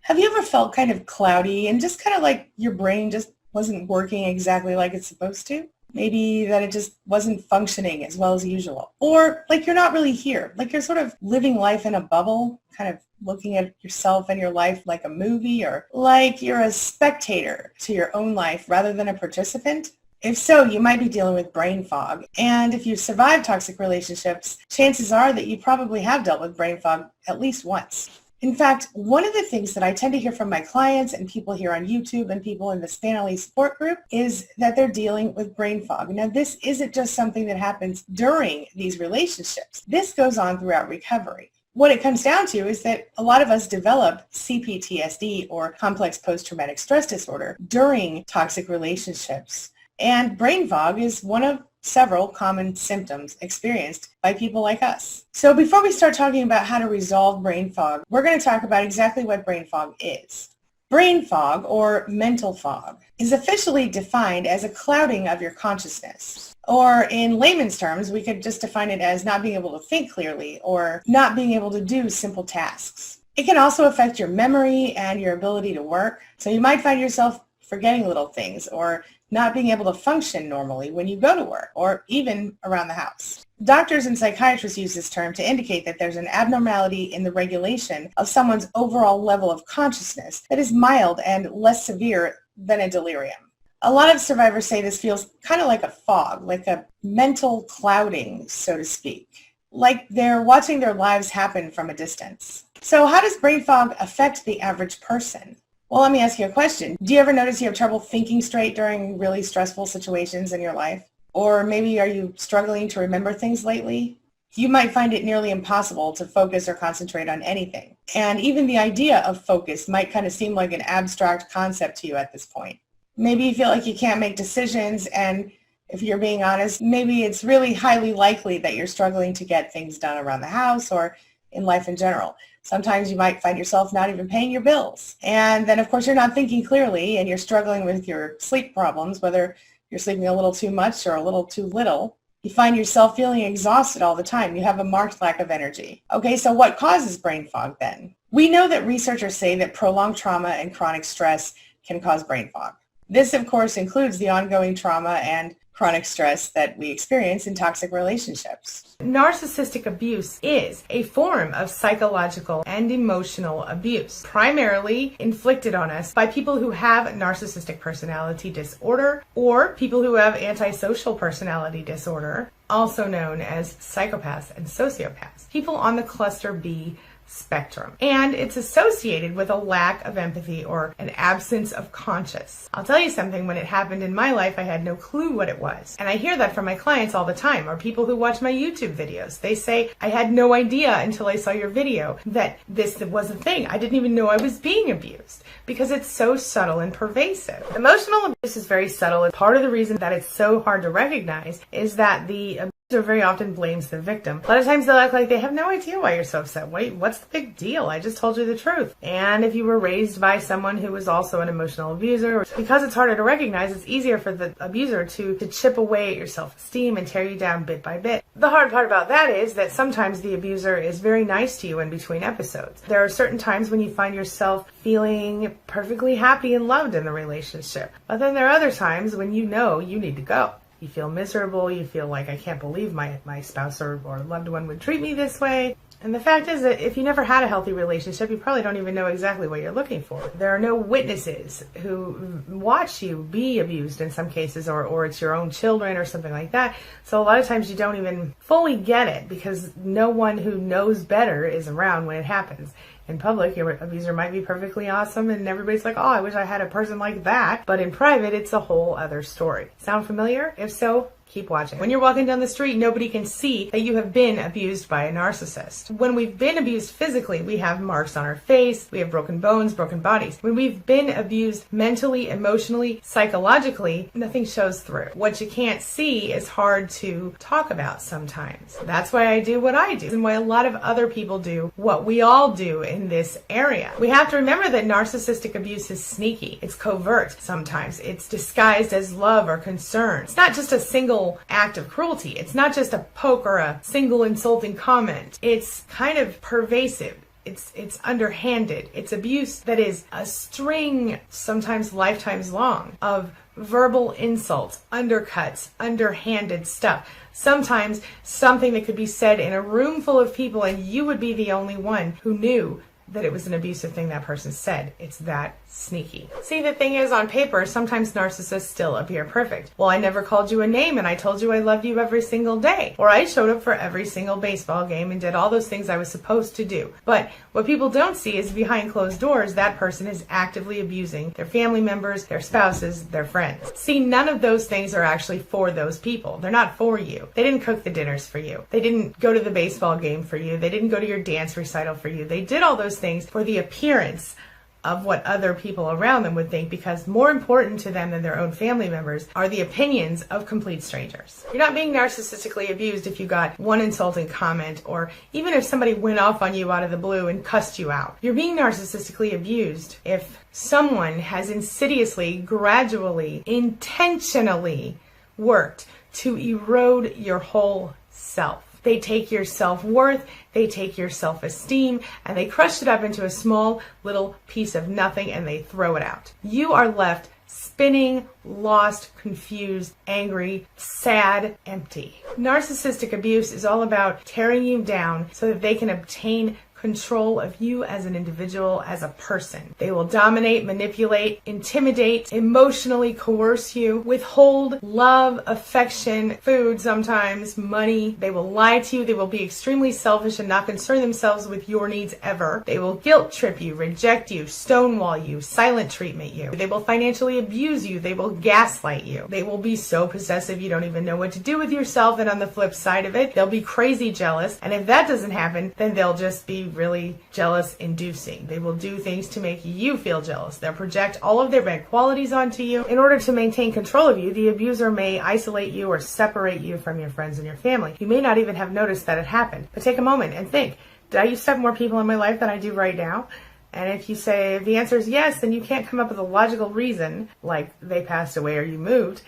Have you ever felt kind of cloudy and just kind of like your brain just wasn't working exactly like it's supposed to? Maybe that it just wasn't functioning as well as usual. Or like you're not really here. Like you're sort of living life in a bubble, kind of looking at yourself and your life like a movie, or like you're a spectator to your own life rather than a participant. If so, you might be dealing with brain fog. And if you survive toxic relationships, chances are that you probably have dealt with brain fog at least once. In fact, one of the things that I tend to hear from my clients and people here on YouTube and people in the Spanily support group is that they're dealing with brain fog. Now, this isn't just something that happens during these relationships. This goes on throughout recovery. What it comes down to is that a lot of us develop C-PTSD, or complex post-traumatic stress disorder, during toxic relationships. And brain fog is one of several common symptoms experienced by people like us. So before we start talking about how to resolve brain fog, we're going to talk about exactly what brain fog is. Brain fog, or mental fog, is officially defined as a clouding of your consciousness. Or in layman's terms, we could just define it as not being able to think clearly or not being able to do simple tasks. It can also affect your memory and your ability to work. So you might find yourself forgetting little things or not being able to function normally when you go to work or even around the house. Doctors and psychiatrists use this term to indicate that there's an abnormality in the regulation of someone's overall level of consciousness that is mild and less severe than a delirium. A lot of survivors say this feels kind of like a fog, like a mental clouding, so to speak, like they're watching their lives happen from a distance. So how does brain fog affect the average person? Well, let me ask you a question. Do you ever notice you have trouble thinking straight during really stressful situations in your life? Or maybe are you struggling to remember things lately? You might find it nearly impossible to focus or concentrate on anything. And even the idea of focus might kind of seem like an abstract concept to you at this point. Maybe you feel like you can't make decisions, and if you're being honest, maybe it's really highly likely that you're struggling to get things done around the house or in life in general. Sometimes you might find yourself not even paying your bills. And then, of course, you're not thinking clearly and you're struggling with your sleep problems, whether you're sleeping a little too much or a little too little. You find yourself feeling exhausted all the time. You have a marked lack of energy. Okay, so what causes brain fog then? We know that researchers say that prolonged trauma and chronic stress can cause brain fog. This, of course, includes the ongoing trauma and chronic stress that we experience in toxic relationships. Narcissistic abuse is a form of psychological and emotional abuse, primarily inflicted on us by people who have narcissistic personality disorder or people who have antisocial personality disorder, also known as psychopaths and sociopaths, people on the cluster B spectrum. And it's associated with a lack of empathy or an absence of conscience. I'll tell you something, when it happened in my life, I had no clue what it was. And I hear that from my clients all the time, or people who watch my YouTube videos. They say, I had no idea until I saw your video that this was a thing. I didn't even know I was being abused, because it's so subtle and pervasive. Emotional abuse is very subtle, and part of the reason that it's so hard to recognize is that the abuser very often blames the victim. A lot of times they'll act like they have no idea why you're so upset. Wait, what's the big deal? I just told you the truth. And if you were raised by someone who was also an emotional abuser, because it's harder to recognize, it's easier for the abuser to chip away at your self-esteem and tear you down bit by bit. The hard part about that is that sometimes the abuser is very nice to you in between episodes. There are certain times when you find yourself feeling perfectly happy and loved in the relationship. But then there are other times when you know you need to go. You feel miserable, you feel like, I can't believe my spouse or loved one would treat me this way. And the fact is that if you never had a healthy relationship, you probably don't even know exactly what you're looking for. There are no witnesses who watch you be abused in some cases, or it's your own children or something like that. So a lot of times you don't even fully get it because no one who knows better is around when it happens. In public, your abuser might be perfectly awesome and everybody's like, oh, I wish I had a person like that. But in private, it's a whole other story. Sound familiar? If so, keep watching. When you're walking down the street, nobody can see that you have been abused by a narcissist. When we've been abused physically, we have marks on our face, we have broken bones, broken bodies. When we've been abused mentally, emotionally, psychologically, nothing shows through. What you can't see is hard to talk about sometimes. That's why I do what I do, and why a lot of other people do what we all do in this area. We have to remember that narcissistic abuse is sneaky. It's covert sometimes. It's disguised as love or concern. It's not just a single act of cruelty. It's not just a poke or a single insulting comment. It's kind of pervasive. It's underhanded. It's abuse that is a string, sometimes lifetimes long, of verbal insults, undercuts, underhanded stuff. Sometimes something that could be said in a room full of people and you would be the only one who knew that it was an abusive thing that person said. It's that sneaky. See, the thing is, on paper, sometimes narcissists still appear perfect. Well, I never called you a name and I told you I loved you every single day. Or I showed up for every single baseball game and did all those things I was supposed to do. But what people don't see is behind closed doors, that person is actively abusing their family members, their spouses, their friends. See, none of those things are actually for those people. They're not for you. They didn't cook the dinners for you. They didn't go to the baseball game for you. They didn't go to your dance recital for you. They did all those things for the appearance of what other people around them would think, because more important to them than their own family members are the opinions of complete strangers. You're not being narcissistically abused if you got one insulting comment, or even if somebody went off on you out of the blue and cussed you out. You're being narcissistically abused if someone has insidiously, gradually, intentionally worked to erode your whole self. They take your self-worth, they take your self-esteem, and they crush it up into a small little piece of nothing and they throw it out. You are left spinning, lost, confused, angry, sad, empty. Narcissistic abuse is all about tearing you down so that they can obtain control of you as an individual, as a person. They will dominate, manipulate, intimidate, emotionally coerce you, withhold love, affection, food sometimes, money. They will lie to you. They will be extremely selfish and not concern themselves with your needs ever. They will guilt trip you, reject you, stonewall you, silent treatment you. They will financially abuse you. They will gaslight you. They will be so possessive you don't even know what to do with yourself. And on the flip side of it, they'll be crazy jealous. And if that doesn't happen, then they'll just be really jealous inducing. They will do things to make you feel jealous. They'll project all of their bad qualities onto you. In order to maintain control of you, the abuser may isolate you or separate you from your friends and your family. You may not even have noticed that it happened. But take a moment and think, did I used to have more people in my life than I do right now? And if you say, if the answer is yes, then you can't come up with a logical reason, like they passed away or you moved,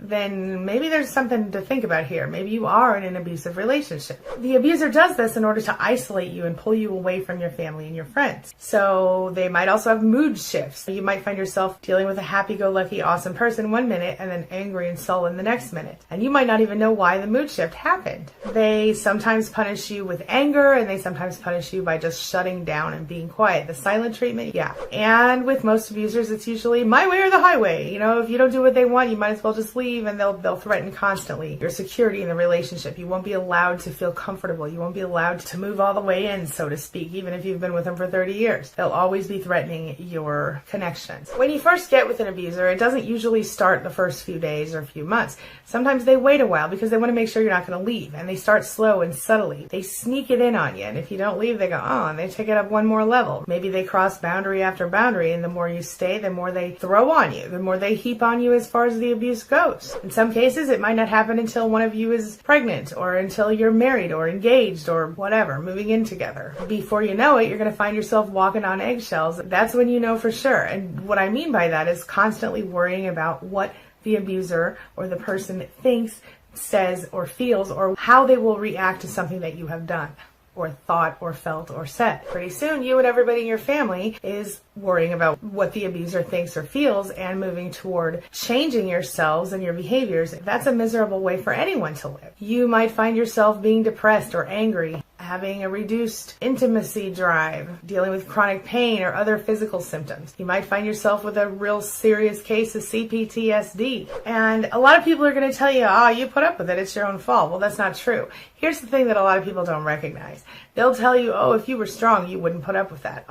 then maybe there's something to think about here. Maybe you are in an abusive relationship. The abuser does this in order to isolate you and pull you away from your family and your friends. So they might also have mood shifts. You might find yourself dealing with a happy-go-lucky, awesome person one minute and then angry and sullen the next minute. And you might not even know why the mood shift happened. They sometimes punish you with anger, and they sometimes punish you by just shutting down and being quiet. The silent treatment, yeah. And with most abusers, it's usually my way or the highway. You know, if you don't do what they want, you might as well just leave. And they'll threaten constantly your security in the relationship. You won't be allowed to feel comfortable. You won't be allowed to move all the way in, so to speak, even if you've been with them for 30 years. They'll always be threatening your connections. When you first get with an abuser, it doesn't usually start the first few days or few months. Sometimes they wait a while because they want to make sure you're not going to leave, and they start slow and subtly. They sneak it in on you, and if you don't leave, they go, oh, and they take it up one more level. Maybe they cross boundary after boundary, and the more you stay, the more they throw on you, the more they heap on you as far as the abuse goes. In some cases, it might not happen until one of you is pregnant, or until you're married or engaged or whatever, moving in together. Before you know it, you're going to find yourself walking on eggshells. That's when you know for sure. And what I mean by that is constantly worrying about what the abuser or the person thinks, says, or feels, or how they will react to something that you have done, or thought, or felt, or said. Pretty soon, you and everybody in your family is worrying about what the abuser thinks or feels and moving toward changing yourselves and your behaviors. That's a miserable way for anyone to live. You might find yourself being depressed or angry, having a reduced intimacy drive, dealing with chronic pain or other physical symptoms. You might find yourself with a real serious case of C-PTSD. And a lot of people are going to tell you, you put up with it, it's your own fault. Well, that's not true. Here's the thing that a lot of people don't recognize. They'll tell you, if you were strong, you wouldn't put up with that.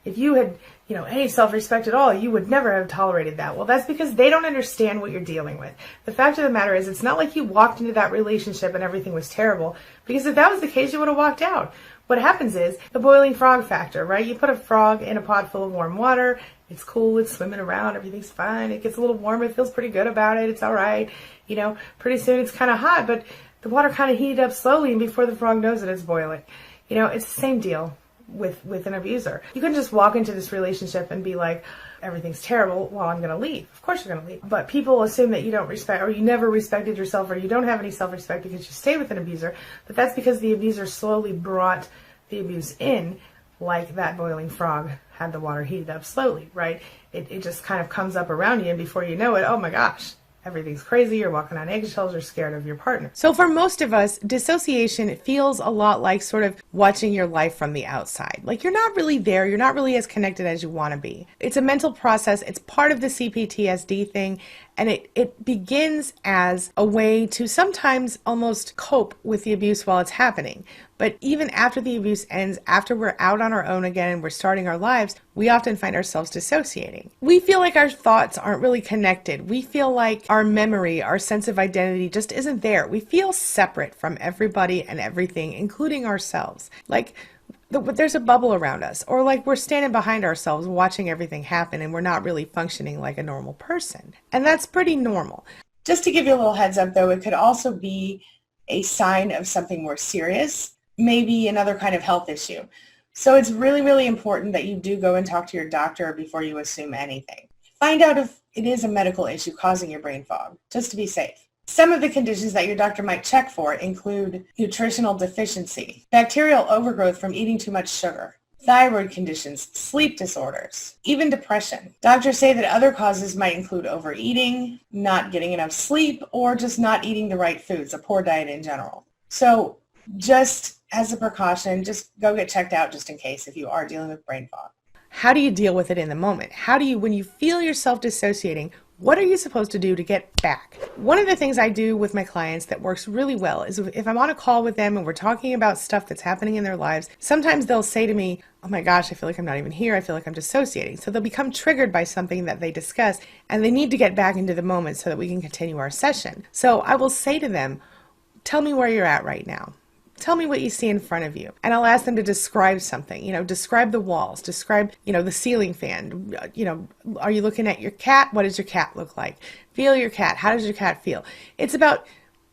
If you had, any self-respect at all, you would never have tolerated that. Well, that's because they don't understand what you're dealing with. The fact of the matter is, it's not like you walked into that relationship and everything was terrible, because if that was the case, you would have walked out. What happens is the boiling frog factor, right? You put a frog in a pot full of warm water, it's cool, it's swimming around, everything's fine, it gets a little warm, it feels pretty good about it, it's all right. Pretty soon it's kind of hot, but the water kind of heated up slowly, and before the frog knows it, it's boiling. It's the same deal with an abuser. You couldn't just walk into this relationship and be like, everything's terrible, well, I'm going to leave. Of course you're going to leave. But people assume that you don't respect, or you never respected yourself, or you don't have any self-respect because you stay with an abuser. But that's because the abuser slowly brought the abuse in like that boiling frog had the water heated up slowly, right? It just kind of comes up around you, and before you know it, oh my gosh, everything's crazy, you're walking on eggshells, you're scared of your partner. So for most of us, dissociation feels a lot like sort of watching your life from the outside. Like you're not really there, you're not really as connected as you want to be. It's a mental process, it's part of the C-PTSD thing, and it begins as a way to sometimes almost cope with the abuse while it's happening. But even after the abuse ends, after we're out on our own again and we're starting our lives, we often find ourselves dissociating. We feel like our thoughts aren't really connected. We feel like our memory, our sense of identity just isn't there. We feel separate from everybody and everything, including ourselves. Like there's a bubble around us, or like we're standing behind ourselves watching everything happen and we're not really functioning like a normal person. And that's pretty normal. Just to give you a little heads up though, it could also be a sign of something more serious, maybe another kind of health issue. So it's really, really important that you do go and talk to your doctor before you assume anything. Find out if it is a medical issue causing your brain fog, just to be safe. Some of the conditions that your doctor might check for include nutritional deficiency, bacterial overgrowth from eating too much sugar, thyroid conditions, sleep disorders, even depression. Doctors say that other causes might include overeating, not getting enough sleep, or just not eating the right foods, a poor diet in general. So just as a precaution, just go get checked out just in case if you are dealing with brain fog. How do you deal with it in the moment? How do you, when you feel yourself dissociating, what are you supposed to do to get back? One of the things I do with my clients that works really well is if I'm on a call with them and we're talking about stuff that's happening in their lives, sometimes they'll say to me, oh my gosh, I feel like I'm not even here. I feel like I'm dissociating. So they'll become triggered by something that they discuss and they need to get back into the moment so that we can continue our session. So I will say to them, tell me where you're at right now. Tell me what you see in front of you. And I'll ask them to describe something, describe the walls, describe, the ceiling fan, are you looking at your cat? What does your cat look like? Feel your cat. How does your cat feel? It's about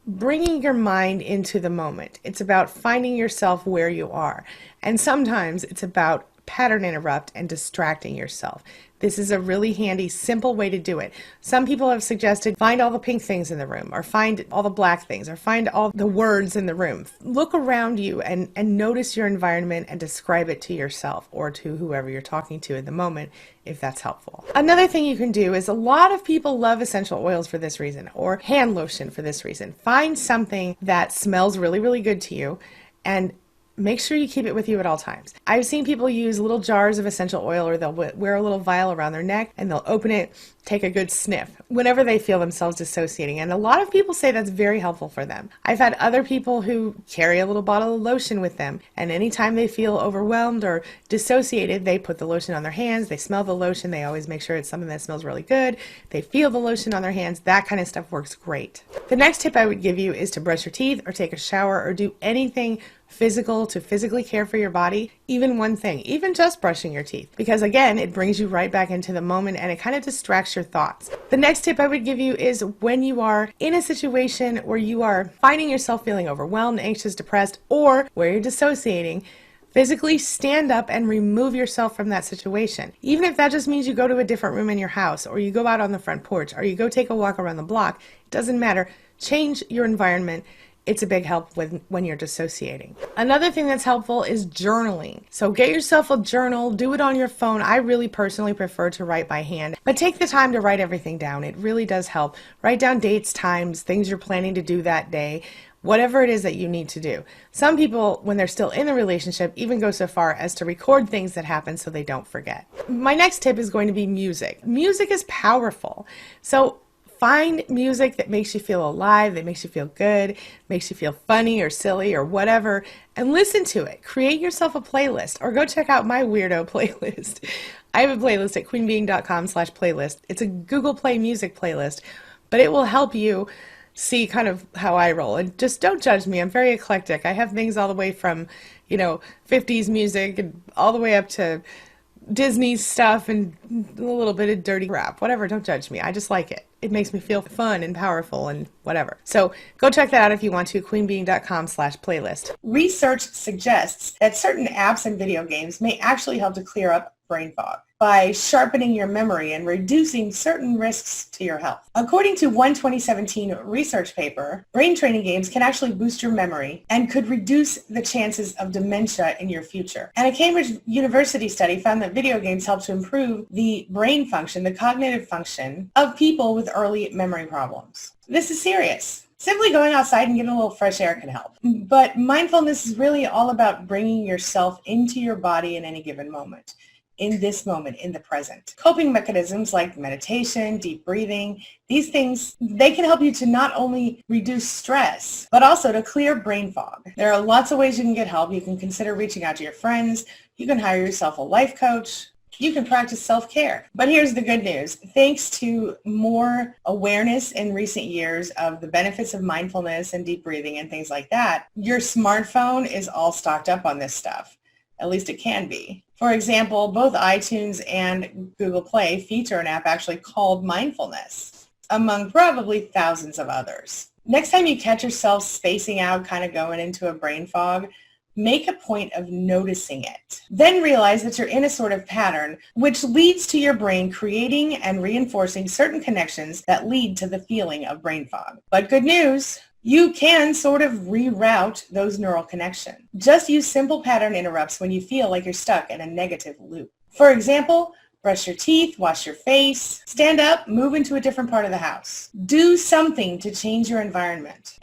bringing your mind into the moment. It's about finding yourself where you are. And sometimes it's about pattern interrupt and distracting yourself. This is a really handy, simple way to do it. Some people have suggested find all the pink things in the room, or find all the black things, or find all the words in the room. Look around you and notice your environment and describe it to yourself or to whoever you're talking to in the moment, if that's helpful. Another thing you can do is a lot of people love essential oils for this reason, or hand lotion for this reason. Find something that smells really, really good to you and make sure you keep it with you at all times. I've seen people use little jars of essential oil, or they'll wear a little vial around their neck and they'll open it, take a good sniff whenever they feel themselves dissociating. And a lot of people say that's very helpful for them. I've had other people who carry a little bottle of lotion with them, and anytime they feel overwhelmed or dissociated, they put the lotion on their hands, they smell the lotion, they always make sure it's something that smells really good, they feel the lotion on their hands. That kind of stuff works great. The next tip I would give you is to brush your teeth or take a shower or do anything physical to physically care for your body, even one thing, even just brushing your teeth, because again, it brings you right back into the moment and it kind of distracts your thoughts. The next tip I would give you is when you are in a situation where you are finding yourself feeling overwhelmed, anxious, depressed, or where you're dissociating, physically stand up and remove yourself from that situation. Even if that just means you go to a different room in your house, or you go out on the front porch, or you go take a walk around the block, it doesn't matter. Change your environment. It's a big help when you're dissociating. Another thing that's helpful is journaling. So get yourself a journal, do it on your phone. I really personally prefer to write by hand, but take the time to write everything down. It really does help. Write down dates, times, things you're planning to do that day, whatever it is that you need to do. Some people, when they're still in the relationship, even go so far as to record things that happen so they don't forget. My next tip is going to be music. Music is powerful. So find music that makes you feel alive, that makes you feel good, makes you feel funny or silly or whatever, and listen to it. Create yourself a playlist, or go check out my weirdo playlist. I have a playlist at queenbeing.com/playlist. It's a Google Play Music playlist, but it will help you see kind of how I roll. And just don't judge me. I'm very eclectic. I have things all the way from, 50s music and all the way up to Disney stuff and a little bit of dirty rap, whatever. Don't judge me. I just like it. It makes me feel fun and powerful and whatever. So go check that out if you want to, queenbeing.com/playlist. Research suggests that certain apps and video games may actually help to clear up brain fog. by sharpening your memory and reducing certain risks to your health. According to one 2017 research paper, brain training games can actually boost your memory and could reduce the chances of dementia in your future. And a Cambridge University study found that video games help to improve the brain function, the cognitive function of people with early memory problems. This is serious. Simply going outside and getting a little fresh air can help. But mindfulness is really all about bringing yourself into your body in any given moment, in this moment, in the present. Coping mechanisms like meditation, deep breathing, these things, they can help you to not only reduce stress, but also to clear brain fog. There are lots of ways you can get help. You can consider reaching out to your friends. You can hire yourself a life coach. You can practice self-care. But here's the good news. Thanks to more awareness in recent years of the benefits of mindfulness and deep breathing and things like that, your smartphone is all stocked up on this stuff. At least it can be. For example, both iTunes and Google Play feature an app actually called Mindfulness, among probably thousands of others. Next time you catch yourself spacing out, kind of going into a brain fog, make a point of noticing it. Then realize that you're in a sort of pattern which leads to your brain creating and reinforcing certain connections that lead to the feeling of brain fog. But good news, you can sort of reroute those neural connections. Just use simple pattern interrupts when you feel like you're stuck in a negative loop. For example, brush your teeth, wash your face, stand up, move into a different part of the house. Do something to change your environment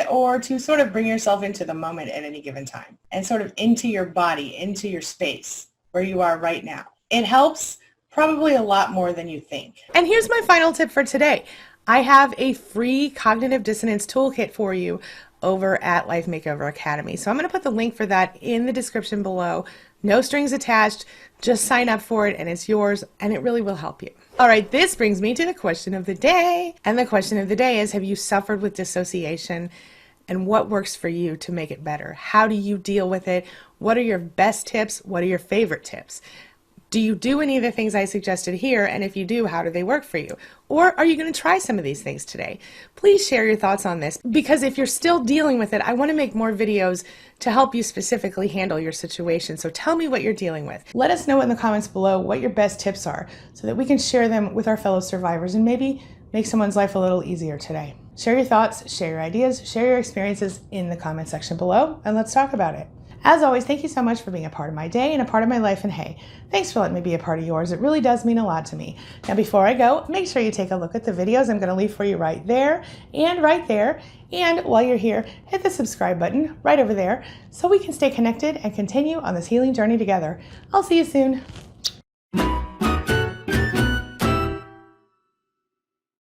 or to sort of bring yourself into the moment at any given time and sort of into your body, into your space where you are right now. It helps probably a lot more than you think. And here's my final tip for today. I have a free cognitive dissonance toolkit for you over at Life Makeover Academy. So I'm going to put the link for that in the description below. No strings attached. Just sign up for it and it's yours and it really will help you. All right, this brings me to the question of the day. And the question of the day is, have you suffered with dissociation? And what works for you to make it better? How do you deal with it? What are your best tips? What are your favorite tips? Do you do any of the things I suggested here? And if you do, how do they work for you? Or are you going to try some of these things today? Please share your thoughts on this, because if you're still dealing with it, I want to make more videos to help you specifically handle your situation. So tell me what you're dealing with. Let us know in the comments below what your best tips are so that we can share them with our fellow survivors and maybe make someone's life a little easier today. Share your thoughts, share your ideas, share your experiences in the comment section below, and let's talk about it. As always, thank you so much for being a part of my day and a part of my life, and hey, thanks for letting me be a part of yours. It really does mean a lot to me. Now, before I go, make sure you take a look at the videos I'm going to leave for you right there and right there. And while you're here, hit the subscribe button right over there so we can stay connected and continue on this healing journey together. I'll see you soon.